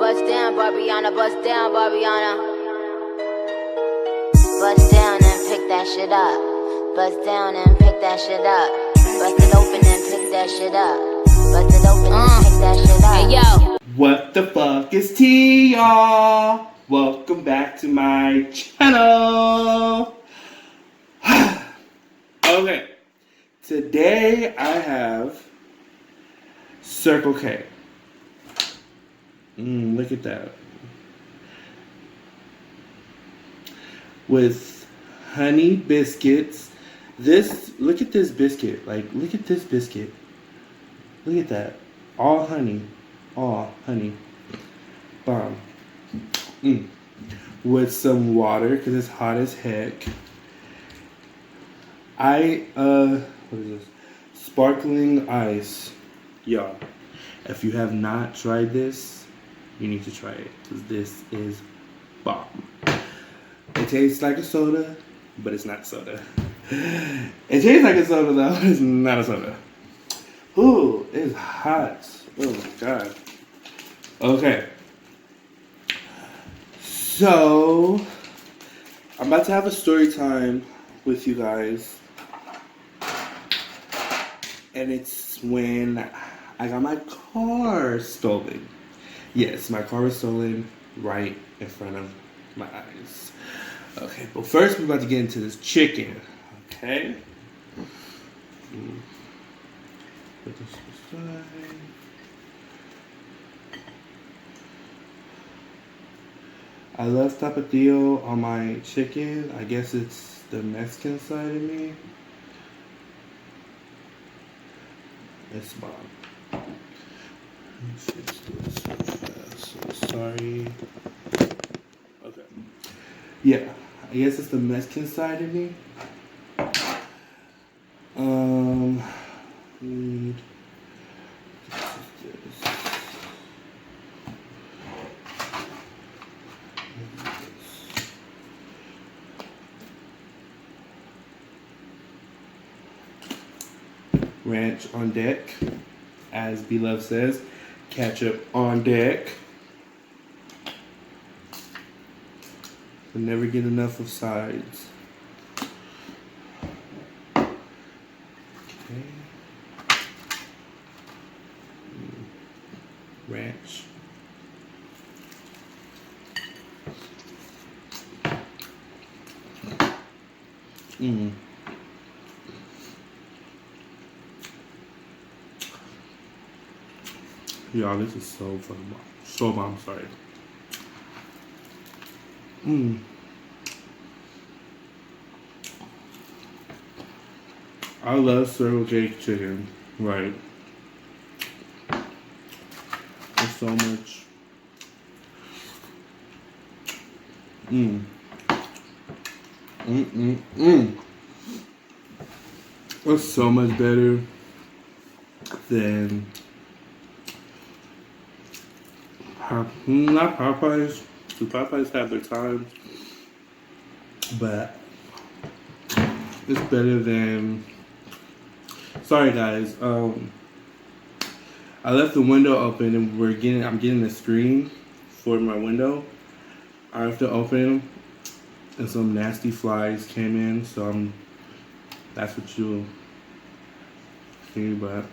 Bust down, Barbiana, bust down, Barbiana. Bust down and pick that shit up. Bust down and pick that shit up. Bust it open and pick that shit up. Bust it open and pick that shit up. Hey, yo. What the fuck is tea, y'all? Welcome back to my channel. Okay, today I have circlek. Look at that. With honey biscuits. Look at this biscuit. Look at this biscuit. Look at that. All honey. All honey. Bomb. With some water, because it's hot as heck. What is this? Sparkling ice. Y'all, if you have not tried this, you need to try it, because this is bomb. It tastes like a soda, but it's not soda. It tastes like a soda though, it's not a soda. Ooh, it's hot. Oh my god. Okay. So, I'm about to have a story time with you guys. And it's when I got my car stolen. Yes, my car was stolen right in front of my eyes. Okay, but first we're about to get into this chicken. Okay? Put this aside. I love tapatio on my chicken. I guess it's the Mexican side of me. It's bomb. Let's fix this fast. Sorry. Okay. Yeah, I guess it's the Mexican side of me. Need this. Ranch on deck, as Beloved says. Ketchup on deck. I never get enough of sides. Okay. Ranch. Y'all, this is so fucking bomb. So bomb, sorry. I love circlek chicken. Right. There's so much. It's so much better than not Popeyes. The Popeyes have their times, but it's better than. Sorry guys. I left the window open and I'm getting a screen for my window. I have to open and some nasty flies came in, so that's what you'll see, but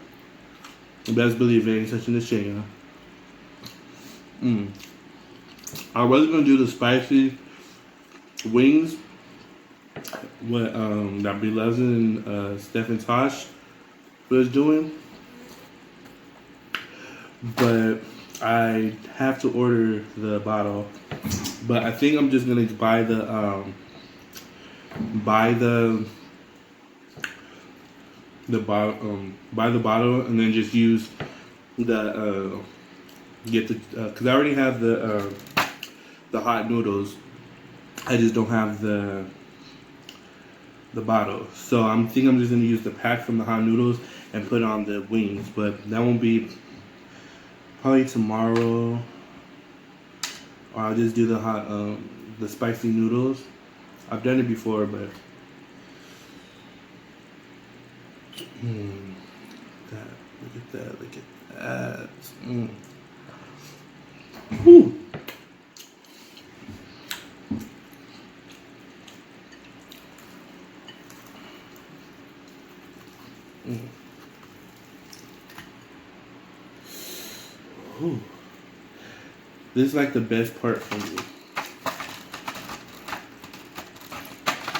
best believe it ain't touching the chicken. I was gonna do the spicy wings what that Beloved and Steph and Tosh was doing, but I have to order the bottle. But I think I'm just gonna buy the bottle and then just use the get the because I already have the hot noodles. I just don't have the bottle, so I'm just gonna use the pack from the hot noodles and put on the wings. But that won't be probably tomorrow, or I'll just do the hot the spicy noodles. I've done it before, but look at that. Whew. Ooh. This is like the best part for me.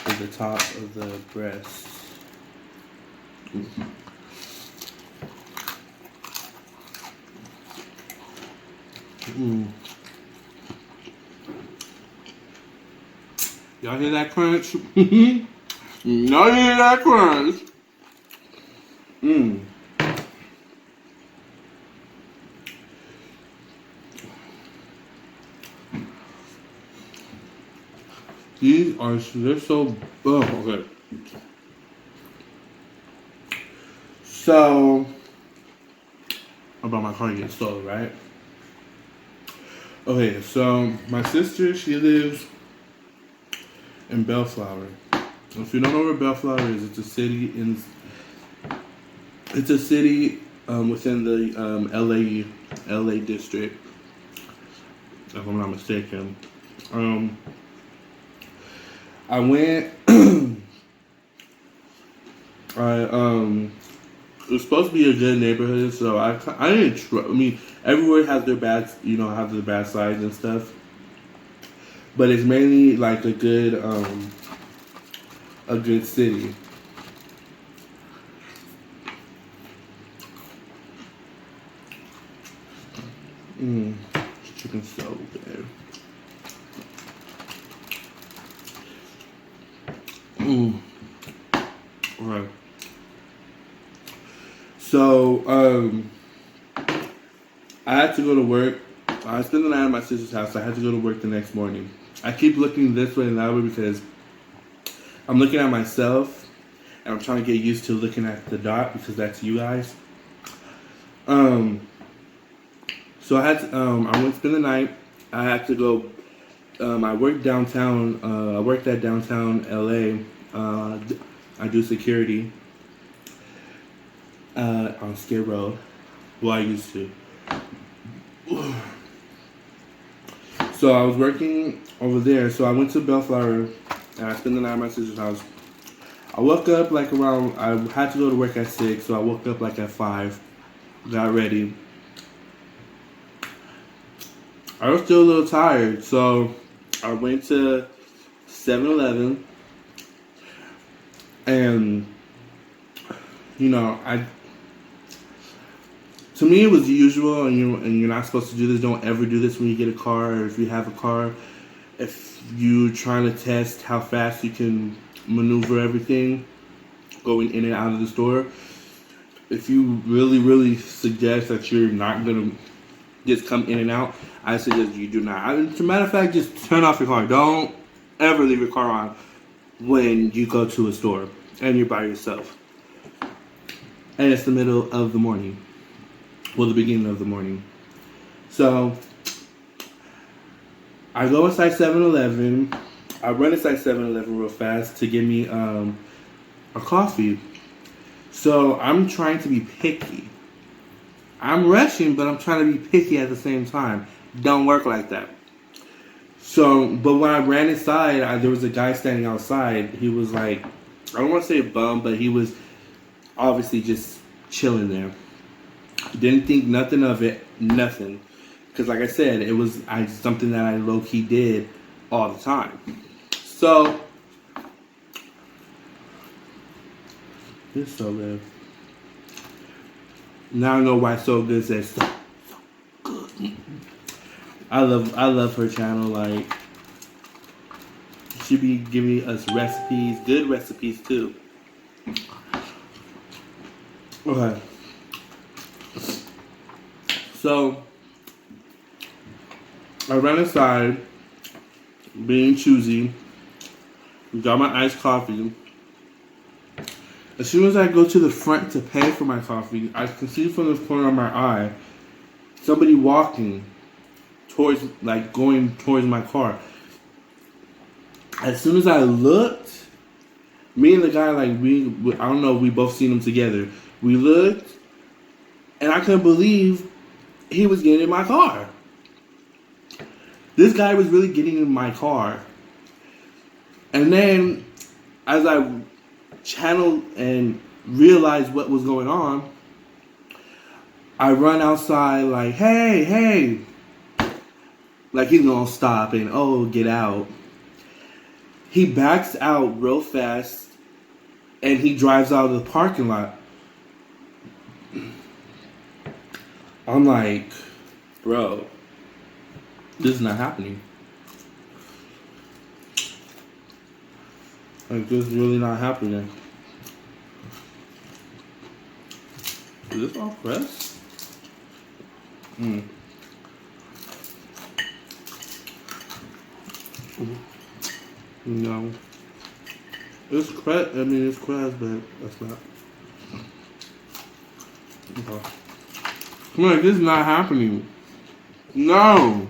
Is the top of the breast. Y'all hear that crunch? Y'all hear that crunch? These are, they're so, oh, okay. So, about my car getting stolen, right? Okay, so my sister, she lives in Bellflower. If you don't know where Bellflower is, it's a city within the LA district, if I'm not mistaken. I went. It was supposed to be a good neighborhood, so I didn't. I mean, everywhere has their bad, have their bad sides and stuff. But it's mainly like a good city. Chicken's so good. Alright. So, I had to go to work. I spent the night at my sister's house. I had to go to work the next morning. I keep looking this way and that way because I'm looking at myself and I'm trying to get used to looking at the dot because that's you guys. So I had to, I went to spend the night. I had to go. I worked downtown. I worked at downtown LA. I do security on Skid Row. Well, I used to. So I was working over there. So I went to Bellflower and I spent the night at my sister's house. I woke up like around. I had to go to work at 6, so I woke up like at 5. Got ready. I was still a little tired, so I went to 7-Eleven, and to me it was usual, and you're not supposed to do this. Don't ever do this when you get a car, or if you have a car. If you're trying to test how fast you can maneuver everything, going in and out of the store. If you really, really suggest that you're not gonna just come in and out, I suggest you do not. As a matter of fact, just turn off your car. Don't ever leave your car on when you go to a store and you're by yourself. And it's the middle of the morning. Well, the beginning of the morning. So, I go inside 7-Eleven. I run inside 7-Eleven real fast to get me a coffee. So, I'm trying to be picky. I'm rushing, but I'm trying to be picky at the same time. Don't work like that. So, but when I ran inside, there was a guy standing outside. He was like, I don't want to say a bum, but he was obviously just chilling there. Didn't think nothing of it, nothing. Because like I said, it was something that I low-key did all the time. So, it's so good. Now I know why So Good says so good. I love her channel. Like, she be giving us recipes, good recipes too. Okay. So I ran inside, being choosy. Got my iced coffee. As soon as I go to the front to pay for my coffee, I can see from the corner of my eye somebody walking going towards my car. As soon as I looked, me and the guy, I don't know, we both seen them together. We looked, and I couldn't believe he was getting in my car. This guy was really getting in my car. And then, as I channeled and realized what was going on, I run outside like, hey, hey. Like he's gonna stop and, oh, get out. He backs out real fast and he drives out of the parking lot. I'm like, bro, this is not happening. Like, this is really not happening. Is this all pressed? No. It's crust. I mean, it's crust, but that's not. Okay. Look, this is not happening. No.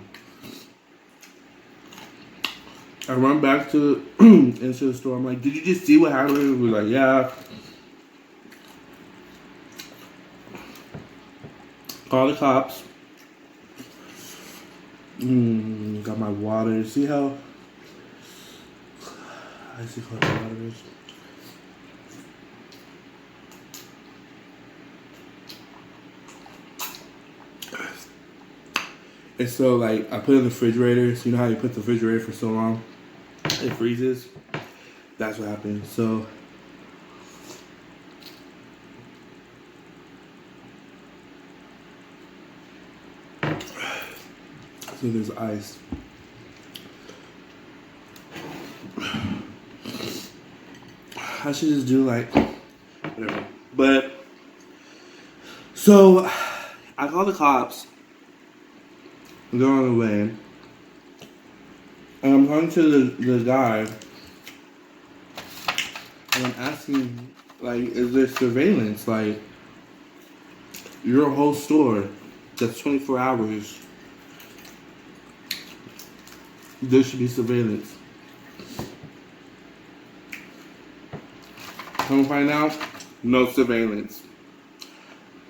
I run back to into the store. I'm like, did you just see what happened? We're like, yeah. Call the cops. Got my water. See how I see how the water is. And so, like, I put it in the refrigerator. So you know how you put the refrigerator for so long, it freezes. That's what happened. So there's ice. I should just do like whatever. But so I call the cops. They're on the way. And I'm talking to the guy. And I'm asking, like, is there surveillance? Like, your whole store that's 24 hours. There should be surveillance. Come find out, no surveillance.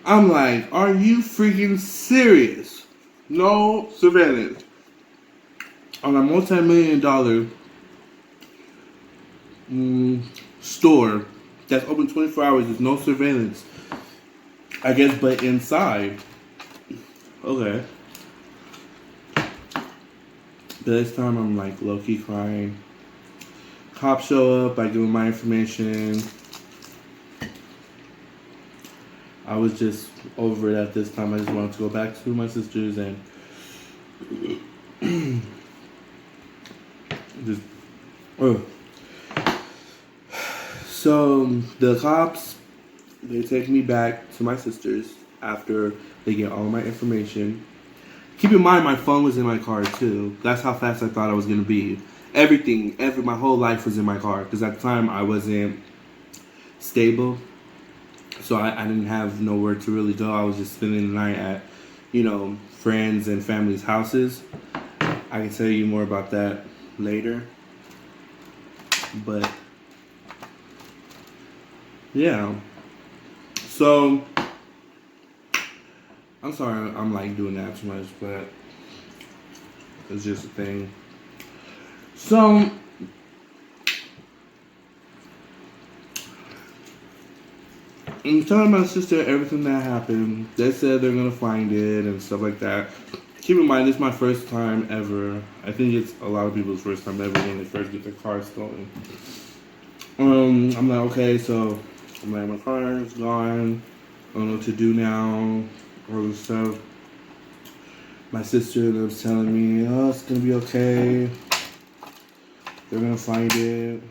I'm like, are you freaking serious? No surveillance. On a multi-million-dollar store that's open 24 hours, there's no surveillance. I guess, but inside. Okay. But this time I'm like low-key crying. Cops show up, I give them my information. I was just over it at this time. I just wanted to go back to my sisters and just. So the cops, they take me back to my sisters after they get all my information. Keep in mind, my phone was in my car too. That's how fast I thought I was gonna be. Everything, my whole life was in my car because at the time I wasn't stable. So I didn't have nowhere to really go. I was just spending the night at, friends and family's houses. I can tell you more about that later. But, yeah. So, I'm sorry I'm like doing that too much, but it's just a thing. So, I'm telling my sister everything that happened. They said they're gonna find it and stuff like that. Keep in mind, this is my first time ever. I think it's a lot of people's first time ever when they first get their car stolen. I'm like, okay, so I'm like, my car is gone. I don't know what to do now. All this stuff. My sister was telling me, oh, it's gonna be okay. They're gonna find it.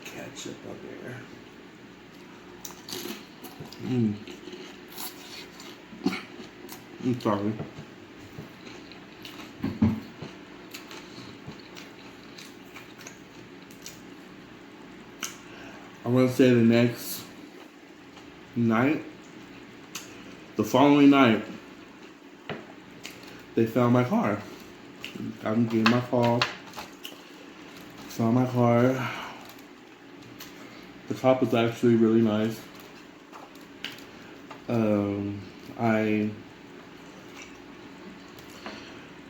Ketchup up there. I'm sorry. I want to say the next night, the following night, they found my car. I'm getting my call. Found my car. The cop was actually really nice. I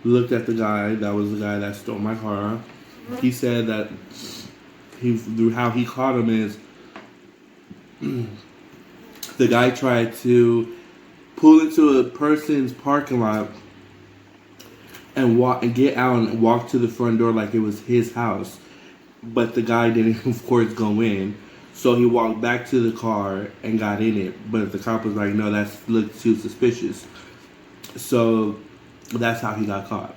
looked at the guy. That was the guy that stole my car. He said that how he caught him is the guy tried to pull into a person's parking lot and get out and walk to the front door like it was his house. But the guy didn't, of course, go in. So he walked back to the car and got in it. But the cop was like, no, that looks too suspicious. So that's how he got caught.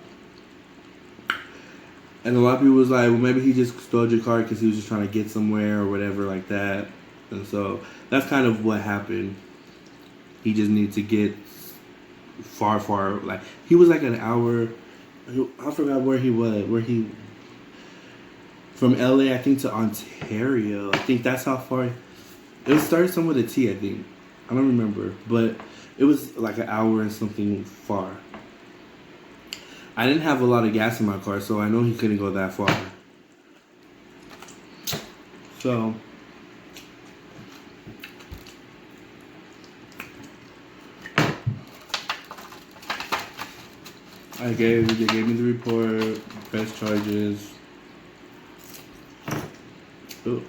And a lot of people was like, well, maybe he just stole your car because he was just trying to get somewhere or whatever like that. And so that's kind of what happened. He just needed to get far, like, he was like an hour, I forgot where he was, from LA, I think, to Ontario. I think that's how far, it started somewhere with a T, I think. I don't remember, but it was like an hour and something far. I didn't have a lot of gas in my car, so I know he couldn't go that far. So they gave me the report, press charges. Ooh.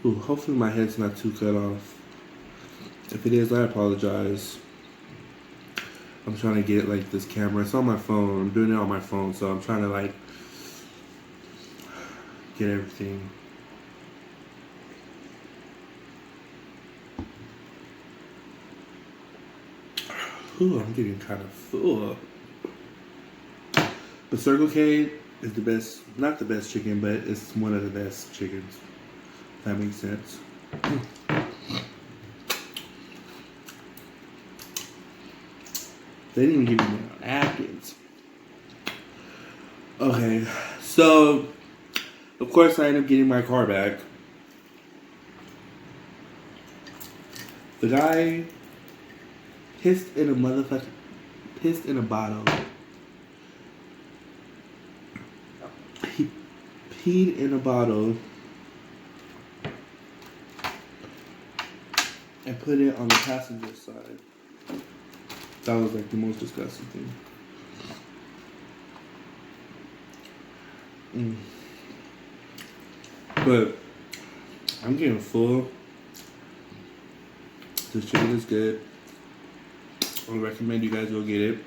Ooh, hopefully my head's not too cut off. If it is, I apologize. I'm trying to get like this camera. It's on my phone. I'm doing it on my phone, so I'm trying to like get everything. Ooh, I'm getting kind of full. But circlek is the best, not the best chicken, but it's one of the best chickens. If that makes sense. They didn't even give me napkins. Okay, so of course I ended up getting my car back. The guy pissed in a bottle. He peed in a bottle and put it on the passenger side. That was like the most disgusting thing. But I'm getting full. This chicken is good. I would recommend you guys go get it.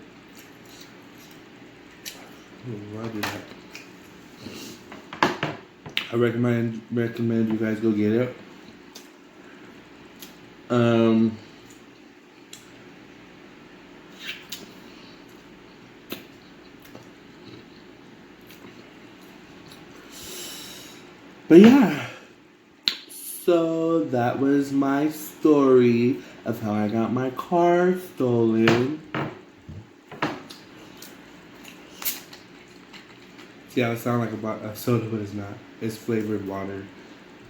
Why do that? I recommend you guys go get it. But yeah, so that was my story of how I got my car stolen. See how it sounds like a soda, but it's not. It's flavored water,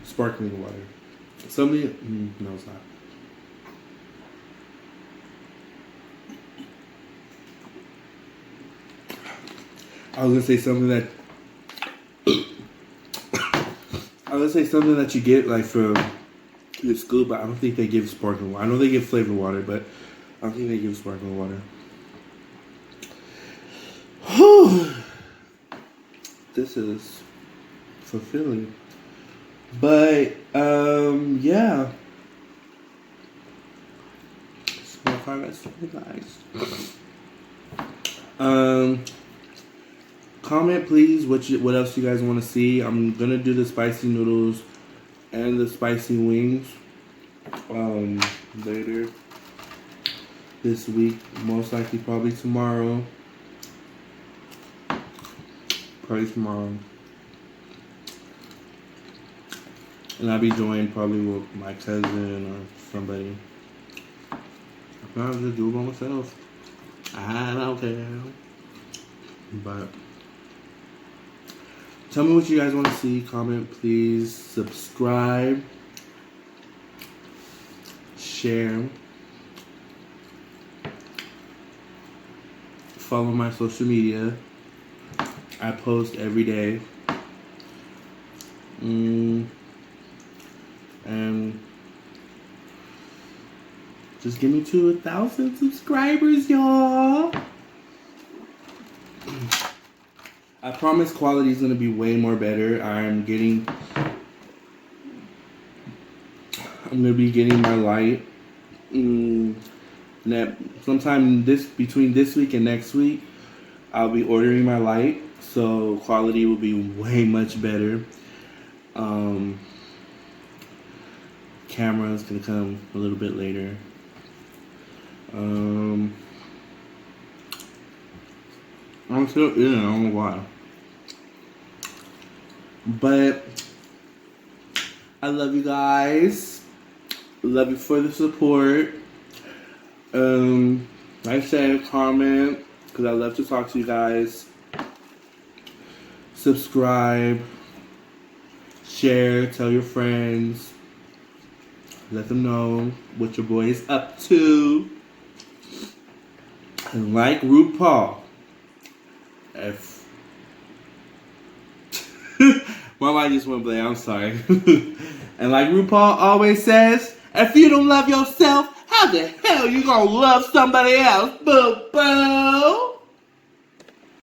sparkling water. Something, no, it's not. I was gonna say something that you get like from your school, but I don't think they give sparkling water. I know they give flavored water, but I don't think they give sparkling water. This is fulfilling. But yeah. Small car, that's nice. Comment please what else you guys want to see. I'm gonna do the spicy noodles and the spicy wings later this week, most likely probably tomorrow. And I'll be joined probably with my cousin or somebody. I'll just do it by myself. I don't care. But tell me what you guys want to see. Comment, please. Subscribe. Share. follow my social media. I post every day. And just get me to 1,000 subscribers, y'all. I promise quality is going to be way more better. I'm going to be getting my light. Sometime between this week and next week, I'll be ordering my light. So quality will be way much better. Camera's going to come a little bit later. I'm still eating, I don't know why. But I love you guys. Love you for the support. Like, share, comment, because I love to talk to you guys. Subscribe, share, tell your friends. Let them know what your boy is up to. And like RuPaul, my mind just went blank, I'm sorry. And like RuPaul always says, if you don't love yourself, how the hell you gonna love somebody else? Boo boo!